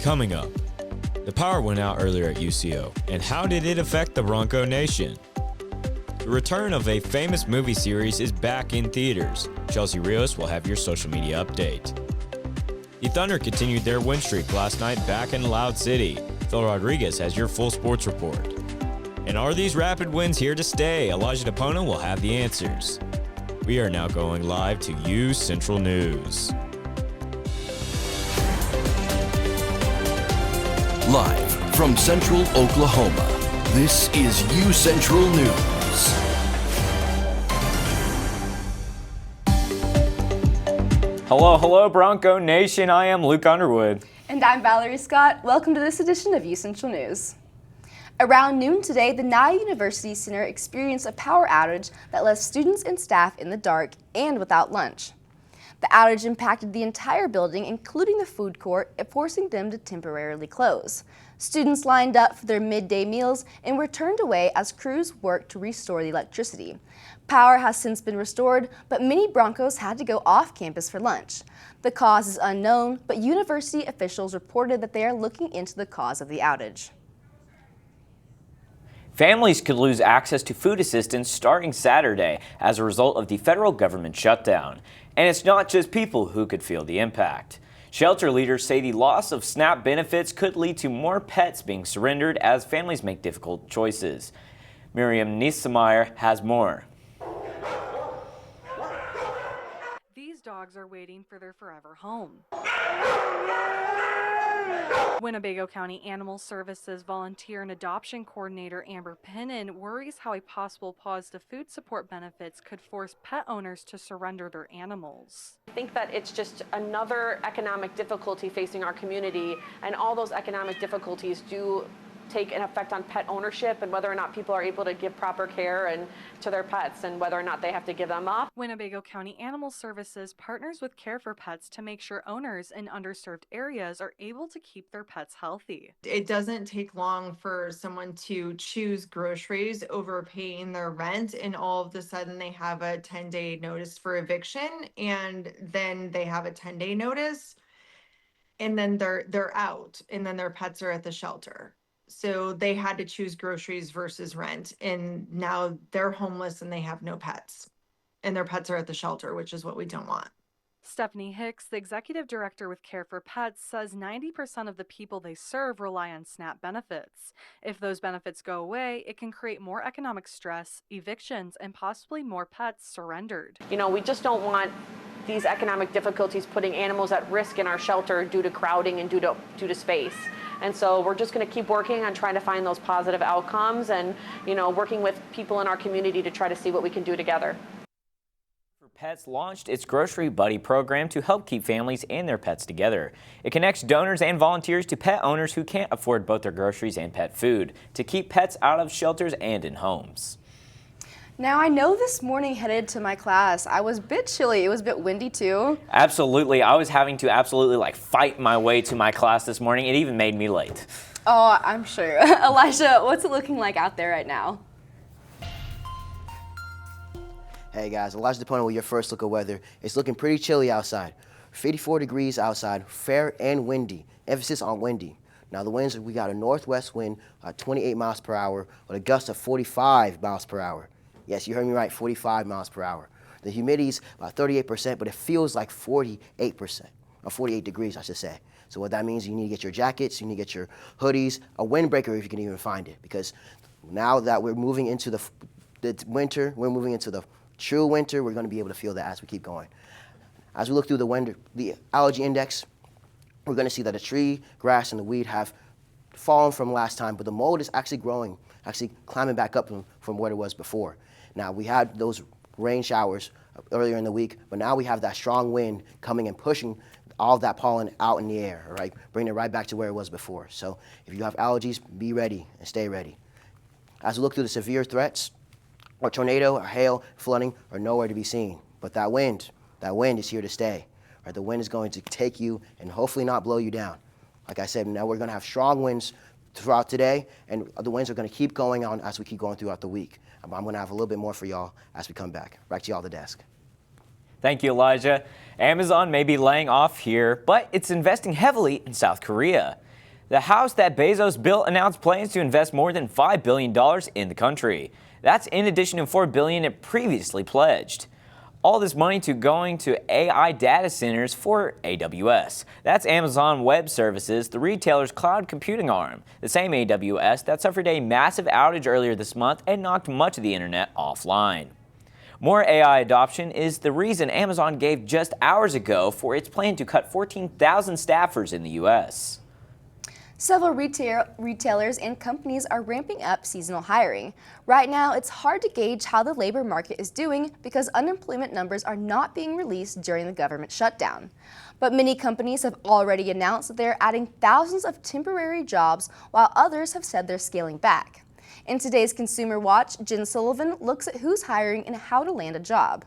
Coming up, the power went out earlier at UCO, and how did it affect the Bronco Nation? The return of a famous movie series is back in theaters. Chelsea Rios will have your social media update. The Thunder continued their win streak last night back in Loud City. Phil Rodriguez has your full sports report. And are these rapid wins here to stay? Elijah DePona will have the answers. We are now going live to UCentral News. Live from Central Oklahoma, this is UCentral News. Hello, Bronco Nation. I am Luke Underwood. And I'm Valerie Scott. Welcome to this edition of UCentral News. Around noon today, the Nye University Center experienced a power outage that left students and staff in the dark and without lunch. The outage impacted the entire building, including the food court, forcing them to temporarily close. Students lined up for their midday meals and were turned away as crews worked to restore the electricity. Power has since been restored, but many Broncos had to go off campus for lunch. The cause is unknown, but university officials reported that they are looking into the cause of the outage. Families could lose access to food assistance starting Saturday as a result of the federal government shutdown. And it's not just people who could feel the impact. Shelter leaders say the loss of SNAP benefits could lead to more pets being surrendered as families make difficult choices. Miriam Niesemeyer has more. These dogs are waiting for their forever home. Winnebago County Animal Services volunteer and adoption coordinator Amber Pennon worries how a possible pause to food support benefits could force pet owners to surrender their animals. I think that it's just another economic difficulty facing our community, and all those economic difficulties do take an effect on pet ownership and whether or not people are able to give proper care and to their pets and whether or not they have to give them up. Winnebago County Animal Services partners with Care for Pets to make sure owners in underserved areas are able to keep their pets healthy. It doesn't take long for someone to choose groceries over paying their rent, and all of a sudden they have a 10-day notice for eviction, and then they have a 10-day notice, and then they're out, and then their pets are at the shelter. So they had to choose groceries versus rent, and now they're homeless and they have no pets, and their pets are at the shelter, which is what we don't want. Stephanie Hicks, the executive director with Care for Pets, says 90% of the people they serve rely on SNAP benefits. If those benefits go away, it can create more economic stress, evictions, and possibly more pets surrendered. You know, we just don't want these economic difficulties putting animals at risk in our shelter due to crowding and due to space. And so we're just going to keep working on trying to find those positive outcomes and, you know, working with people in our community to try to see what we can do together. Pets launched its Grocery Buddy program to help keep families and their pets together. It connects donors and volunteers to pet owners who can't afford both their groceries and pet food to keep pets out of shelters and in homes. Now, I know this morning headed to my class, I was a bit chilly. It was a bit windy too. Absolutely. I was having to fight my way to my class this morning. It even made me late. Oh, I'm sure. Elijah, what's it looking like out there right now? Hey guys, Elijah DePona with your first look of weather. It's looking pretty chilly outside. 54 degrees outside, fair and windy. Emphasis on windy. Now the winds, we got a northwest wind at 28 miles per hour with a gust of 45 miles per hour. Yes, you heard me right, 45 miles per hour. The humidity's about 38%, but it feels like 48%, or 48 degrees, I should say. So what that means, you need to get your jackets, you need to get your hoodies, a windbreaker if you can even find it, because now that we're moving into the winter, we're moving into the true winter, we're going to be able to feel that as we keep going. As we look through the allergy index, we're going to see that the tree, grass, and the weed have fallen from last time, but the mold is actually growing, actually climbing back up from what it was before. Now, we had those rain showers earlier in the week, but now we have that strong wind coming and pushing all of that pollen out in the air, right? Bringing it right back to where it was before. So if you have allergies, be ready and stay ready. As we look through the severe threats, or tornado, or hail, flooding are nowhere to be seen. But that wind is here to stay. Right? The wind is going to take you and hopefully not blow you down. Like I said, now we're going to have strong winds throughout today, and the winds are going to keep going on as we keep going throughout the week. I'm going to have a little bit more for y'all as we come back. Back to y'all at the desk. Thank you, Elijah. Amazon may be laying off here, but it's investing heavily in South Korea. The house that Bezos built announced plans to invest more than $5 billion in the country. That's in addition to $4 billion it previously pledged. All this money going to AI data centers for AWS. That's Amazon Web Services, the retailer's cloud computing arm. The same AWS that suffered a massive outage earlier this month and knocked much of the internet offline. More AI adoption is the reason Amazon gave just hours ago for its plan to cut 14,000 staffers in the U.S. Several retailers and companies are ramping up seasonal hiring. Right now, it's hard to gauge how the labor market is doing because unemployment numbers are not being released during the government shutdown. But many companies have already announced that they're adding thousands of temporary jobs, while others have said they're scaling back. In today's Consumer Watch, Jen Sullivan looks at who's hiring and how to land a job.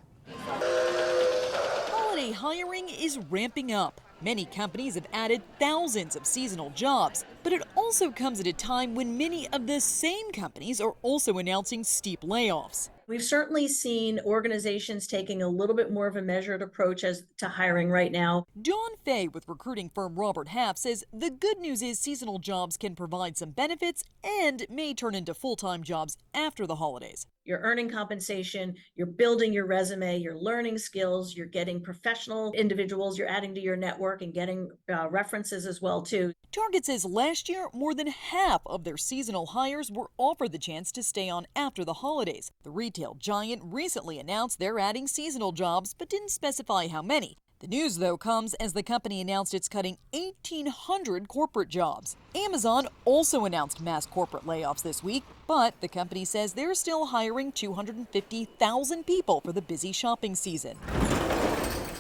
Holiday hiring is ramping up. Many companies have added thousands of seasonal jobs, but it also comes at a time when many of the same companies are also announcing steep layoffs. We've certainly seen organizations taking a little bit more of a measured approach as to hiring right now. Dawn Fay with recruiting firm Robert Half says the good news is seasonal jobs can provide some benefits and may turn into full-time jobs after the holidays. You're earning compensation, you're building your resume, you're learning skills, you're getting professional individuals, you're adding to your network and getting references as well too. Target says last year, more than half of their seasonal hires were offered the chance to stay on after the holidays. The retail giant recently announced they're adding seasonal jobs, but didn't specify how many. The news, though, comes as the company announced it's cutting 1,800 corporate jobs. Amazon also announced mass corporate layoffs this week, but the company says they're still hiring 250,000 people for the busy shopping season.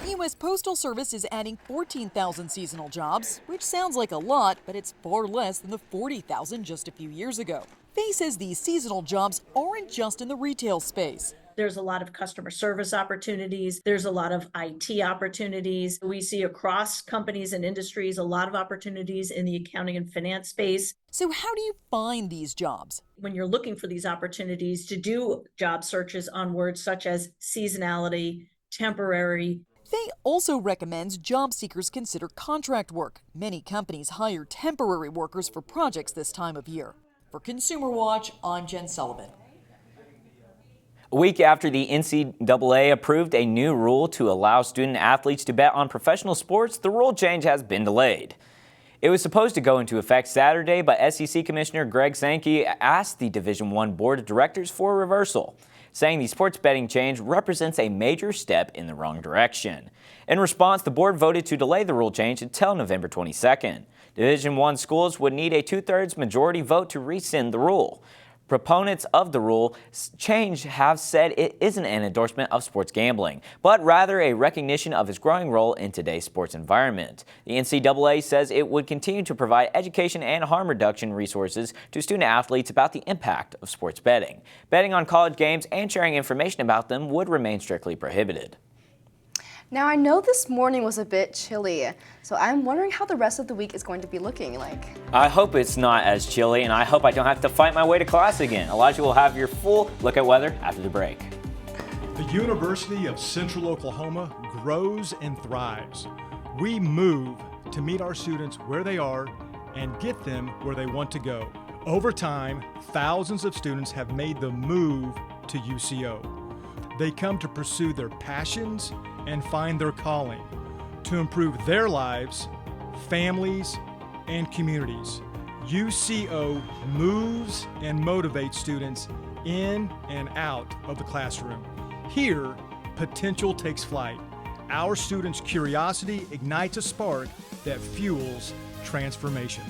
The U.S. Postal Service is adding 14,000 seasonal jobs, which sounds like a lot, but it's far less than the 40,000 just a few years ago. Fay says these seasonal jobs aren't just in the retail space. There's a lot of customer service opportunities. There's a lot of IT opportunities. We see across companies and industries a lot of opportunities in the accounting and finance space. So how do you find these jobs? When you're looking for these opportunities, to do job searches on words such as seasonality, temporary. Fay also recommends job seekers consider contract work. Many companies hire temporary workers for projects this time of year. For Consumer Watch, I'm Jen Sullivan. A week after the NCAA approved a new rule to allow student athletes to bet on professional sports, the rule change has been delayed. It was supposed to go into effect Saturday, but SEC Commissioner Greg Sankey asked the Division I Board of Directors for a reversal, saying the sports betting change represents a major step in the wrong direction. In response, the board voted to delay the rule change until November 22nd. Division I schools would need a 2/3 majority vote to rescind the rule. Proponents of the rule change have said it isn't an endorsement of sports gambling, but rather a recognition of its growing role in today's sports environment. The NCAA says it would continue to provide education and harm reduction resources to student athletes about the impact of sports betting. Betting on college games and sharing information about them would remain strictly prohibited. Now, I know this morning was a bit chilly, so I'm wondering how the rest of the week is going to be looking like. I hope it's not as chilly, and I hope I don't have to fight my way to class again. Elijah will have your full look at weather after the break. The University of Central Oklahoma grows and thrives. We move to meet our students where they are and get them where they want to go. Over time, thousands of students have made the move to UCO. They come to pursue their passions and find their calling, to improve their lives, families, and communities. UCO moves and motivates students in and out of the classroom. Here, potential takes flight. Our students' curiosity ignites a spark that fuels transformation.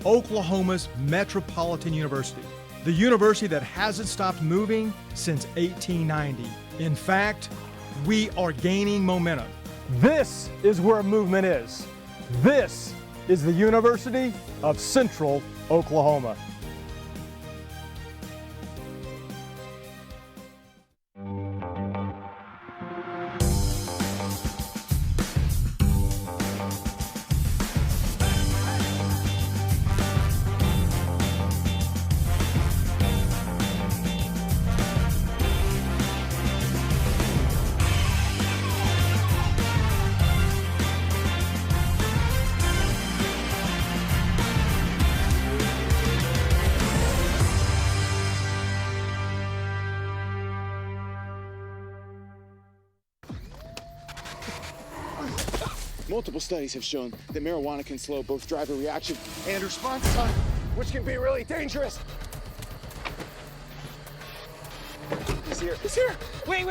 Oklahoma's Metropolitan University, the university that hasn't stopped moving since 1890. In fact, we are gaining momentum. This is where movement is. This is the University of Central Oklahoma. Multiple studies have shown that marijuana can slow both driver reaction and response time, which can be really dangerous. He's here. He's here. Wait.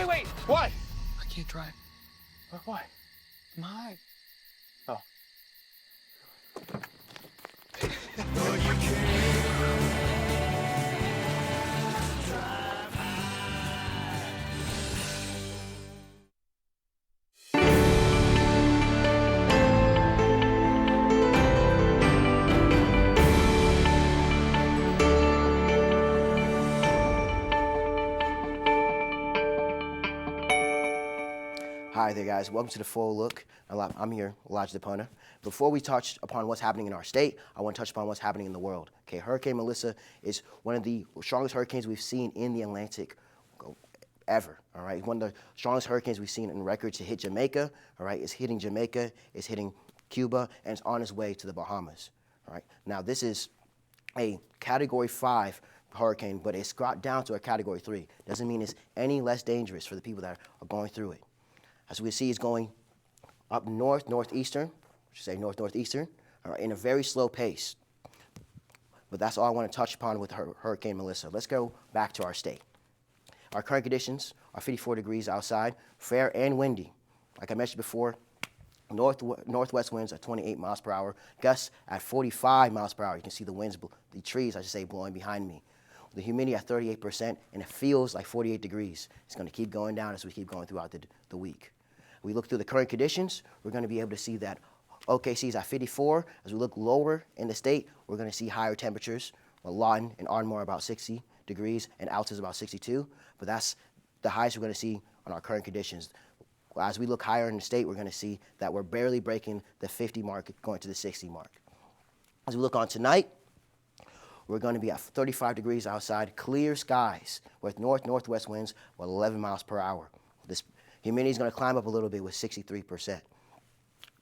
What? I can't drive. Why? I'm high. Oh. Hi there, guys. Welcome to the Full Look. I'm here, Elijah DePona. Before we touch upon what's happening in our state, I want to touch upon what's happening in the world. Okay, Hurricane Melissa is one of the strongest hurricanes we've seen in the Atlantic ever. All right, one of the strongest hurricanes we've seen in record to hit Jamaica. All right, it's hitting Jamaica, it's hitting Cuba, and it's on its way to the Bahamas. All right, now this is a Category 5 hurricane, but it's got down to a Category 3. Doesn't mean it's any less dangerous for the people that are going through it. As we see, it's going up northeastern, I should say northeastern, in a very slow pace. But that's all I want to touch upon with Hurricane Melissa. Let's go back to our state. Our current conditions are 54 degrees outside, fair and windy. Like I mentioned before, northwest winds at 28 miles per hour, gusts at 45 miles per hour. You can see the winds, the trees, I should say, blowing behind me. The humidity at 38%, and it feels like 48 degrees. It's going to keep going down as we keep going throughout the week. We look through the current conditions, we're going to be able to see that OKC is at 54. As we look lower in the state, we're going to see higher temperatures. Lawton and Ardmore about 60 degrees, and Altus about 62. But that's the highest we're going to see on our current conditions. As we look higher in the state, we're going to see that we're barely breaking the 50 mark, going to the 60 mark. As we look on tonight, we're going to be at 35 degrees outside, clear skies with northwest winds with 11 miles per hour. This humidity is going to climb up a little bit with 63%,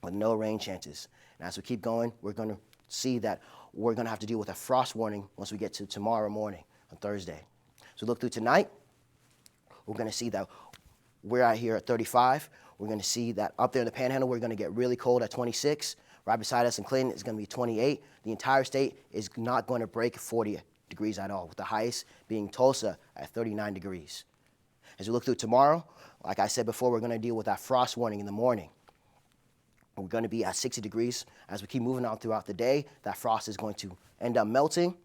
with no rain chances. And as we keep going, we're going to see that we're going to have to deal with a frost warning once we get to tomorrow morning on Thursday. So look through tonight, we're going to see that we're out here at 35. We're going to see that up there in the Panhandle, we're going to get really cold at 26. Right beside us in Clinton, it's going to be 28. The entire state is not going to break 40 degrees at all, with the highest being Tulsa at 39 degrees. As we look through tomorrow, like I said before, we're going to deal with that frost warning in the morning. We're going to be at 60 degrees. As we keep moving on throughout the day, that frost is going to end up melting.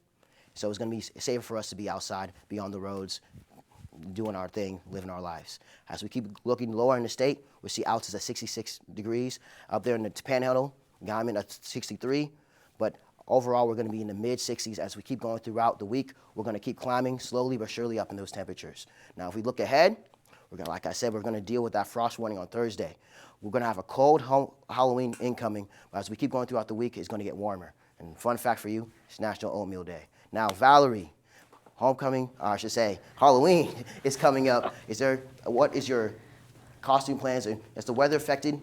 So it's going to be safer for us to be outside, be on the roads, doing our thing, living our lives. As we keep looking lower in the state, we see Altus at 66 degrees. Up there in the Panhandle, Guyman at 63. But overall, we're going to be in the mid-60s. As we keep going throughout the week, we're going to keep climbing slowly but surely up in those temperatures. Now, if we look ahead, like I said, we're going to deal with that frost warning on Thursday. We're going to have a cold Halloween incoming, but as we keep going throughout the week, it's going to get warmer. And fun fact for you, it's National Oatmeal Day. Now, Valerie, Halloween is coming up. What is your costume plans? Has the weather affected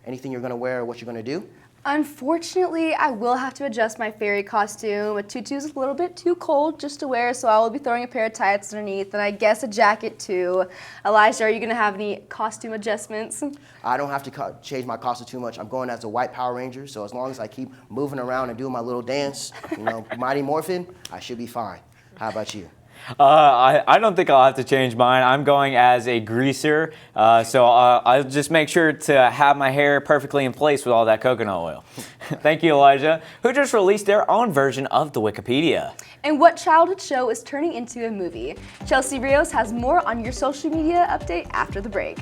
anything you're going to wear or what you're going to do? Unfortunately, I will have to adjust my fairy costume. A tutu is a little bit too cold just to wear, so I will be throwing a pair of tights underneath, and I guess a jacket too. Elijah, are you going to have any costume adjustments? I don't have to change my costume too much. I'm going as a white Power Ranger, so as long as I keep moving around and doing my little dance, Mighty Morphin, I should be fine. How about you? I don't think I'll have to change mine. I'm going as a greaser, so I'll just make sure to have my hair perfectly in place with all that coconut oil. Thank you, Elijah, who just released their own version of the Wikipedia. And what childhood show is turning into a movie? Chelsea Rios has more on your social media update after the break.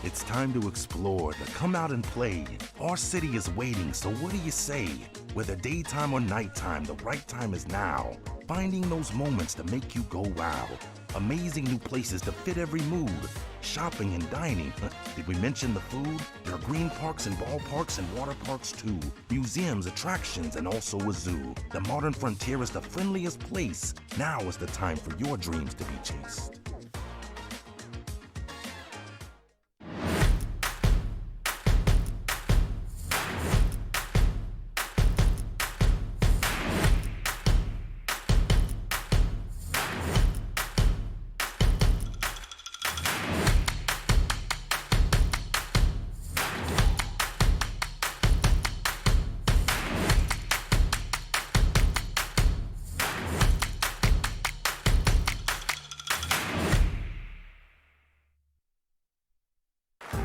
It's time to explore, to come out and play. Our city is waiting, so what do you say? Whether daytime or nighttime, the right time is now. Finding those moments to make you go wow. Amazing new places to fit every mood. Shopping and dining. Did we mention the food? There are green parks and ballparks and water parks too. Museums, attractions, and also a zoo. The modern frontier is the friendliest place. Now is the time for your dreams to be chased.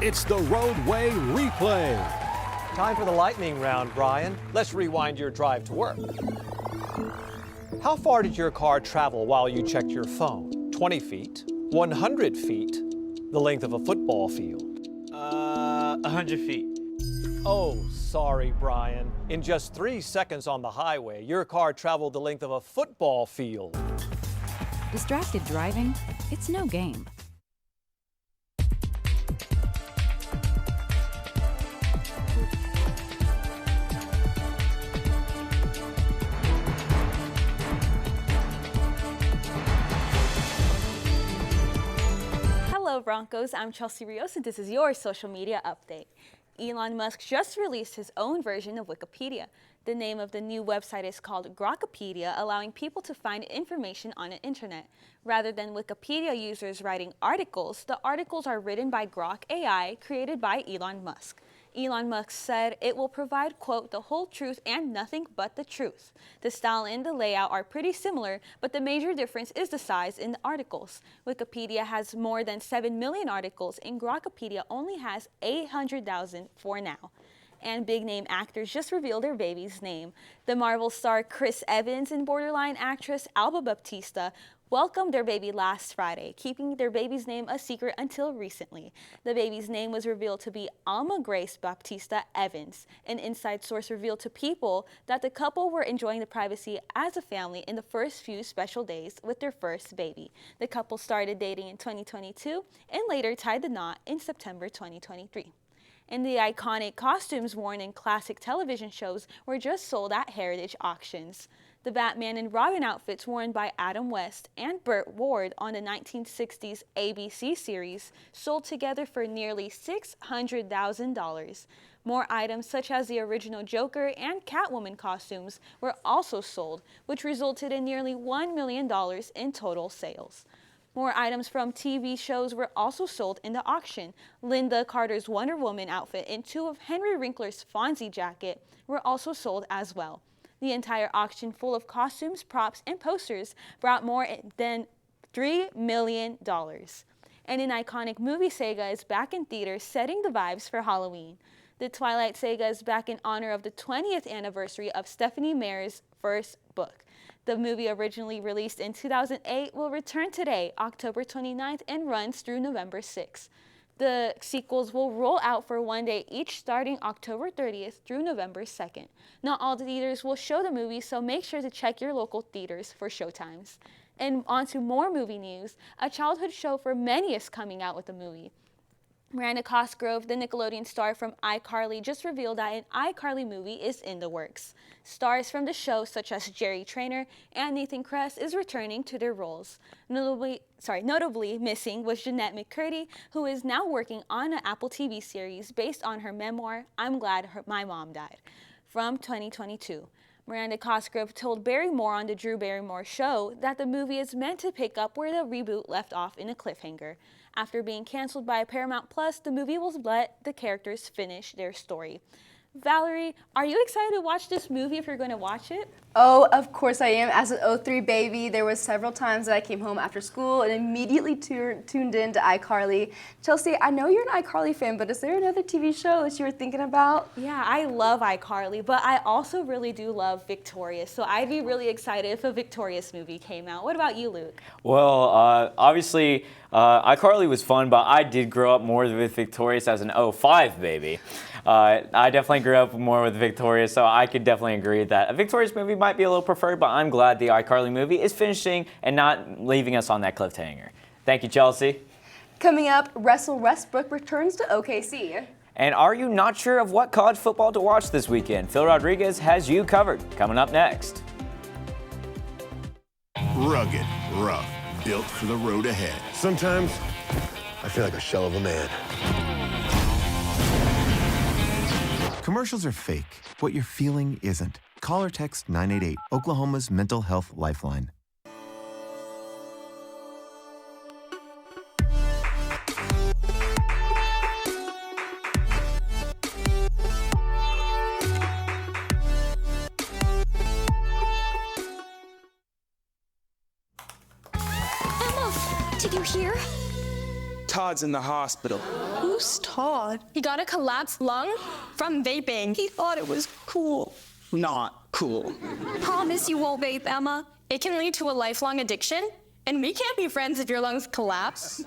It's the Roadway Replay. Time for the lightning round, Brian. Let's rewind your drive to work. How far did your car travel while you checked your phone? 20 feet, 100 feet, the length of a football field. 100 feet. Oh, sorry, Brian. In just 3 seconds on the highway, your car traveled the length of a football field. Distracted driving? It's no game. Hello Broncos, I'm Chelsea Rios and this is your social media update. Elon Musk just released his own version of Wikipedia. The name of the new website is called Grokopedia, allowing people to find information on the internet. Rather than Wikipedia users writing articles, the articles are written by Grok AI, created by Elon Musk. Elon Musk said it will provide, quote, the whole truth and nothing but the truth. The style and the layout are pretty similar, but the major difference is the size in the articles. Wikipedia has more than 7 million articles, and Grokopedia only has 800,000 for now. And big-name actors just revealed their baby's name. The Marvel star Chris Evans and Borderline actress Alba Baptista welcomed their baby last Friday, keeping their baby's name a secret until recently. The baby's name was revealed to be Alma Grace Baptista Evans. An inside source revealed to People that the couple were enjoying the privacy as a family in the first few special days with their first baby. The couple started dating in 2022 and later tied the knot in September 2023. And the iconic costumes worn in classic television shows were just sold at heritage auctions. The Batman and Robin outfits worn by Adam West and Burt Ward on the 1960s ABC series sold together for nearly $600,000. More items such as the original Joker and Catwoman costumes were also sold, which resulted in nearly $1 million in total sales. More items from TV shows were also sold in the auction. Linda Carter's Wonder Woman outfit and 2 of Henry Winkler's Fonzie jacket were also sold as well. The entire auction, full of costumes, props, and posters, brought more than $3 million. And an iconic movie saga is back in theaters, setting the vibes for Halloween. The Twilight saga is back in honor of the 20th anniversary of Stephenie Meyer's first book. The movie, originally released in 2008, will return today, October 29th, and runs through November 6th. The sequels will roll out for one day each, starting October 30th through November 2nd. Not all the theaters will show the movie, so make sure to check your local theaters for showtimes. And on to more movie news. A childhood show for many is coming out with a movie. Miranda Cosgrove, the Nickelodeon star from iCarly, just revealed that an iCarly movie is in the works. Stars from the show, such as Jerry Trainer and Nathan Kress, is returning to their roles. Notably missing was Jeanette McCurdy, who is now working on an Apple TV series based on her memoir, I'm Glad My Mom Died, from 2022. Miranda Cosgrove told Barrymore on the Drew Barrymore Show that the movie is meant to pick up where the reboot left off in a cliffhanger. After being canceled by Paramount Plus, the movie will let the characters finish their story. Valerie, are you excited to watch this movie if you're going to watch it? Oh, of course I am. As an 03 baby, there was several times that I came home after school and immediately tuned in to iCarly. Chelsea, I know you're an iCarly fan, but is there another TV show that you were thinking about? Yeah, I love iCarly, but I also really do love Victorious, so I'd be really excited if a Victorious movie came out. What about you, Luke? Well, obviously, iCarly was fun, but I did grow up more with Victorious as an 05 baby. I definitely grew up more with Victorious, so I could definitely agree that a Victorious movie might be a little preferred, but I'm glad the iCarly movie is finishing and not leaving us on that cliffhanger. Thank you, Chelsea. Coming up, Russell Westbrook returns to OKC. And are you not sure of what college football to watch this weekend? Phil Rodriguez has you covered. Coming up next. Rugged, rough, built for the road ahead. Sometimes I feel like a shell of a man. Commercials are fake. What you're feeling isn't. Call or text 988, Oklahoma's mental health lifeline. Did you hear? Todd's in the hospital. Who's Todd? He got a collapsed lung from vaping. He thought it was cool. Not cool. Promise you won't vape, Emma. It can lead to a lifelong addiction, and we can't be friends if your lungs collapse.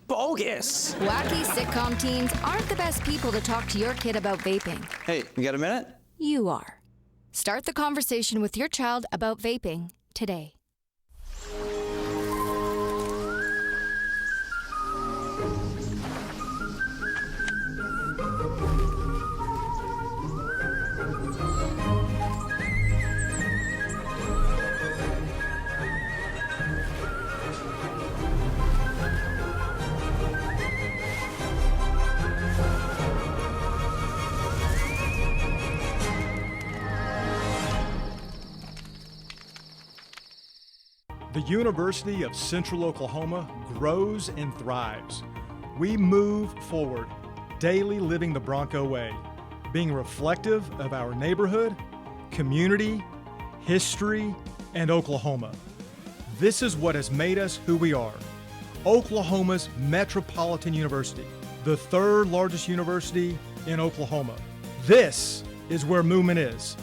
Bogus. Wacky sitcom teens aren't the best people to talk to your kid about vaping. Hey, you got a minute? You are. Start the conversation with your child about vaping today. The University of Central Oklahoma grows and thrives. We move forward, daily living the Bronco way, being reflective of our neighborhood, community, history, and Oklahoma. This is what has made us who we are. Oklahoma's Metropolitan University, the third largest university in Oklahoma. This is where movement is.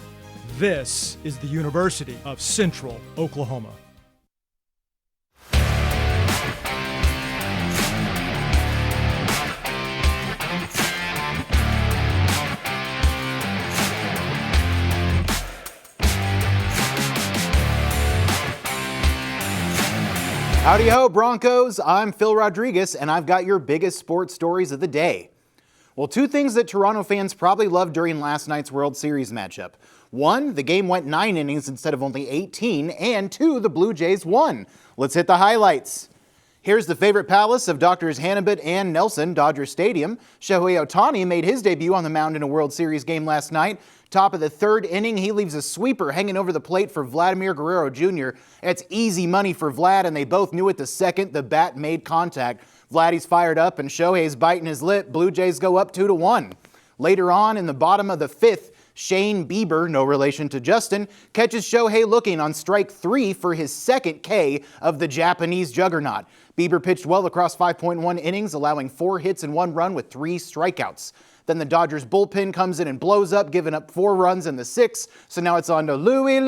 This is the University of Central Oklahoma. Howdy ho, Broncos. I'm Phil Rodriguez, and I've got your biggest sports stories of the day. Well, two things that Toronto fans probably loved during last night's World Series matchup. One, the game went 9 innings instead of only 18, and two, the Blue Jays won. Let's hit the highlights. Here's the favorite palace of Doctors Hannibit and Nelson, Dodger Stadium. Shohei Ohtani made his debut on the mound in a World Series game last night. Top of the third inning, he leaves a sweeper hanging over the plate for Vladimir Guerrero Jr. It's easy money for Vlad, and they both knew it the second the bat made contact. Vladdy's fired up, and Shohei's biting his lip. Blue Jays go up 2-1. Later on, in the bottom of the fifth, Shane Bieber, no relation to Justin, catches Shohei looking on strike 3 for his second K of the Japanese juggernaut. Bieber pitched well across 5.1 innings, allowing 4 hits and 1 run with 3 strikeouts. Then the Dodgers bullpen comes in and blows up, giving up 4 runs in the 6th. So now it's on to Louis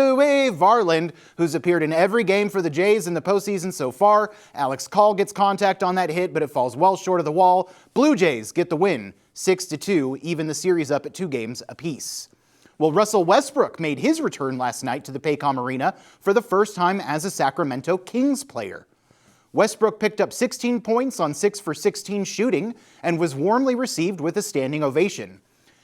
Varland, who's appeared in every game for the Jays in the postseason so far. Alex Call gets contact on that hit, but it falls well short of the wall. Blue Jays get the win, 6-2, even the series up at 2 games apiece. Well, Russell Westbrook made his return last night to the Paycom Arena for the first time as a Sacramento Kings player. Westbrook picked up 16 points on 6 for 16 shooting and was warmly received with a standing ovation.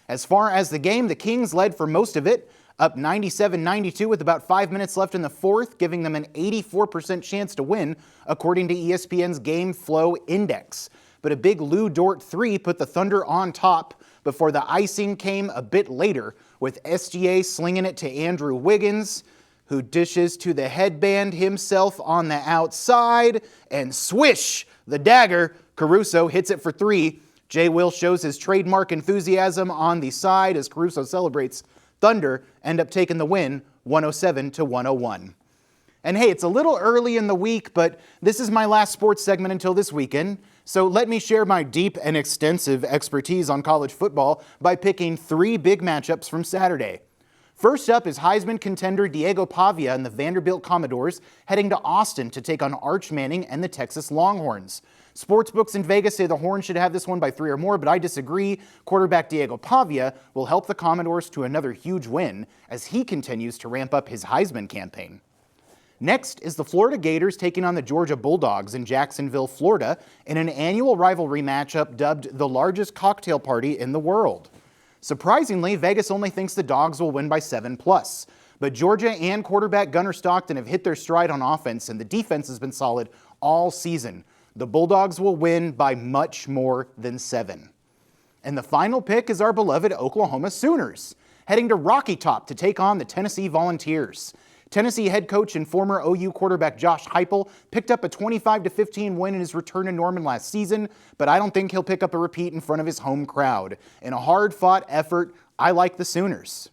As far as the game, the Kings led for most of it, up 97-92 with about 5 minutes left in the fourth, giving them an 84% chance to win, according to ESPN's Game Flow Index. But a big Lou Dort 3 put the Thunder on top before the icing came a bit later, with SGA slinging it to Andrew Wiggins, who dishes to the headband himself on the outside, and swish, the dagger, Caruso hits it for 3. Jay Will shows his trademark enthusiasm on the side as Caruso celebrates. Thunder end up taking the win, 107-101. And hey, it's a little early in the week, but this is my last sports segment until this weekend. So let me share my deep and extensive expertise on college football by picking 3 big matchups from Saturday. First up is Heisman contender Diego Pavia and the Vanderbilt Commodores heading to Austin to take on Arch Manning and the Texas Longhorns. Sportsbooks in Vegas say the Horns should have this one by 3 or more, but I disagree. Quarterback Diego Pavia will help the Commodores to another huge win as he continues to ramp up his Heisman campaign. Next is the Florida Gators taking on the Georgia Bulldogs in Jacksonville, Florida, in an annual rivalry matchup dubbed the largest cocktail party in the world. Surprisingly, Vegas only thinks the Dogs will win by 7+. But Georgia and quarterback Gunnar Stockton have hit their stride on offense, and the defense has been solid all season. The Bulldogs will win by much more than 7. And the final pick is our beloved Oklahoma Sooners, heading to Rocky Top to take on the Tennessee Volunteers. Tennessee head coach and former OU quarterback Josh Heupel picked up a 25-15 win in his return to Norman last season, but I don't think he'll pick up a repeat in front of his home crowd. In a hard-fought effort, I like the Sooners.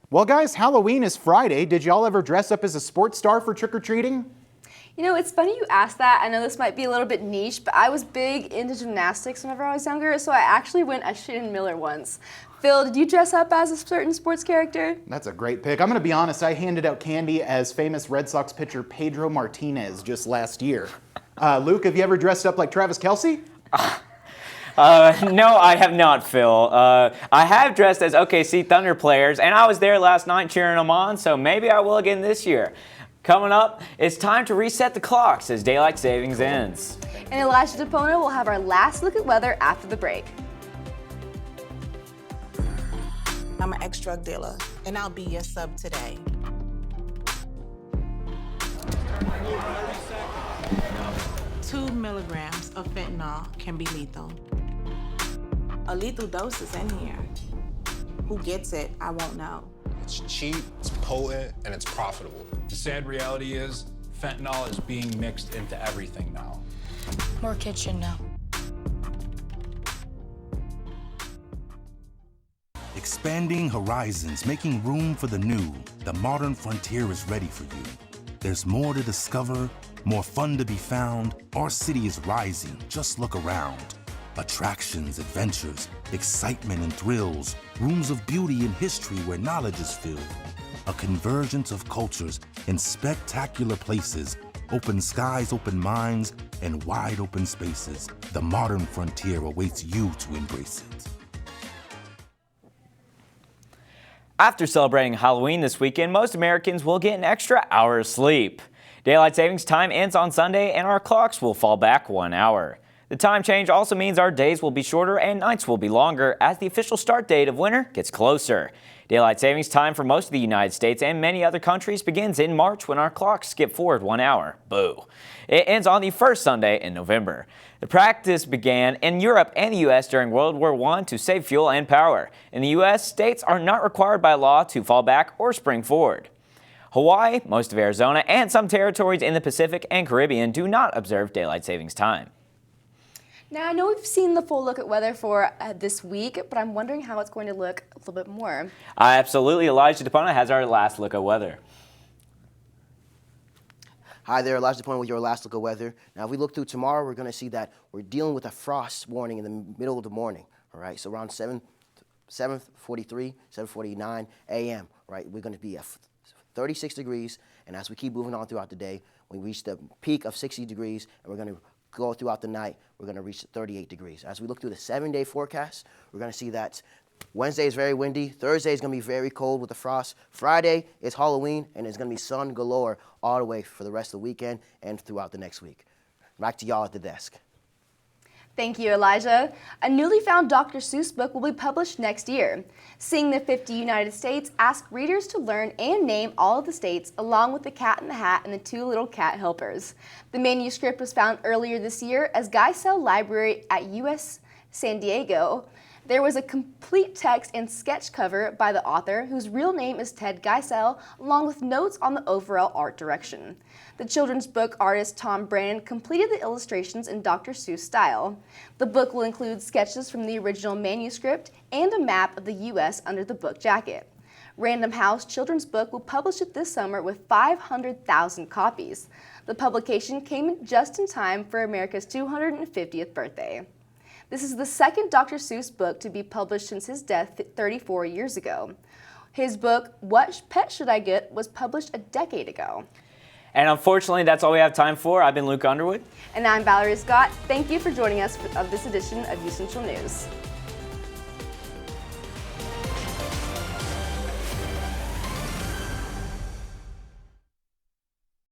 Well, guys, Halloween is Friday. Did y'all ever dress up as a sports star for trick-or-treating? You know, it's funny you asked that. I know this might be a little bit niche, but I was big into gymnastics whenever I was younger, so I actually went as Shannon Miller once. Phil, did you dress up as a certain sports character? That's a great pick. I'm going to be honest, I handed out candy as famous Red Sox pitcher Pedro Martinez just last year. Luke, have you ever dressed up like Travis Kelce? No, I have not, Phil. I have dressed as OKC Thunder players, and I was there last night cheering them on, so maybe I will again this year. Coming up, it's time to reset the clocks as daylight savings ends. And Elijah DePona will have our last look at weather after the break. I'm an ex-drug dealer, and I'll be your sub today. Two milligrams of fentanyl can be lethal. A lethal dose is in here. Who gets it, I won't know. It's cheap, it's potent, and it's profitable. The sad reality is, fentanyl is being mixed into everything now. More kitchen now. Expanding horizons, making room for the new. The modern frontier is ready for you. There's more to discover, more fun to be found. Our city is rising, just look around. Attractions, adventures, excitement and thrills, rooms of beauty and history where knowledge is filled. A convergence of cultures in spectacular places, open skies, open minds, and wide open spaces. The modern frontier awaits you to embrace it. After celebrating Halloween this weekend, most Americans will get an extra hour of sleep. Daylight savings time ends on Sunday, and our clocks will fall back 1 hour. The time change also means our days will be shorter and nights will be longer as the official start date of winter gets closer. Daylight savings time for most of the United States and many other countries begins in March when our clocks skip forward 1 hour. Boo. It ends on the first Sunday in November. The practice began in Europe and the U.S. during World War I to save fuel and power. In the U.S., states are not required by law to fall back or spring forward. Hawaii, most of Arizona, and some territories in the Pacific and Caribbean do not observe daylight savings time. Now, I know we've seen the full look at weather for this week, but I'm wondering how it's going to look a little bit more. Absolutely. Elijah DePona has our last look at weather. Hi there, Elijah DePona with your last look at weather. Now, if we look through tomorrow, we're going to see that we're dealing with a frost warning in the middle of the morning, all right? So around 7:43, 7:49 a.m., right? We're going to be at 36 degrees, and as we keep moving on throughout the day, we reach the peak of 60 degrees, and we're going to go throughout the night, we're going to reach 38 degrees. As we look through the 7-day forecast, we're going to see that Wednesday is very windy. Thursday is going to be very cold with the frost. Friday is Halloween, and it's going to be sun galore all the way for the rest of the weekend and throughout the next week. Back to y'all at the desk. Thank you, Elijah. A newly found Dr. Seuss book will be published next year. Seeing the 50 United States asks readers to learn and name all of the states, along with the Cat in the Hat and the Two Little Cat Helpers. The manuscript was found earlier this year as Geisel Library at UC San Diego. There was a complete text and sketch cover by the author, whose real name is Ted Geisel, along with notes on the overall art direction. The children's book artist Tom Brand completed the illustrations in Dr. Seuss style. The book will include sketches from the original manuscript and a map of the U.S. under the book jacket. Random House Children's Book will publish it this summer with 500,000 copies. The publication came just in time for America's 250th birthday. This is the second Dr. Seuss book to be published since his death 34 years ago. His book, What Pet Should I Get?, was published a decade ago. And unfortunately, that's all we have time for. I've been Luke Underwood. And I'm Valerie Scott. Thank you for joining us for this edition of UCentral News.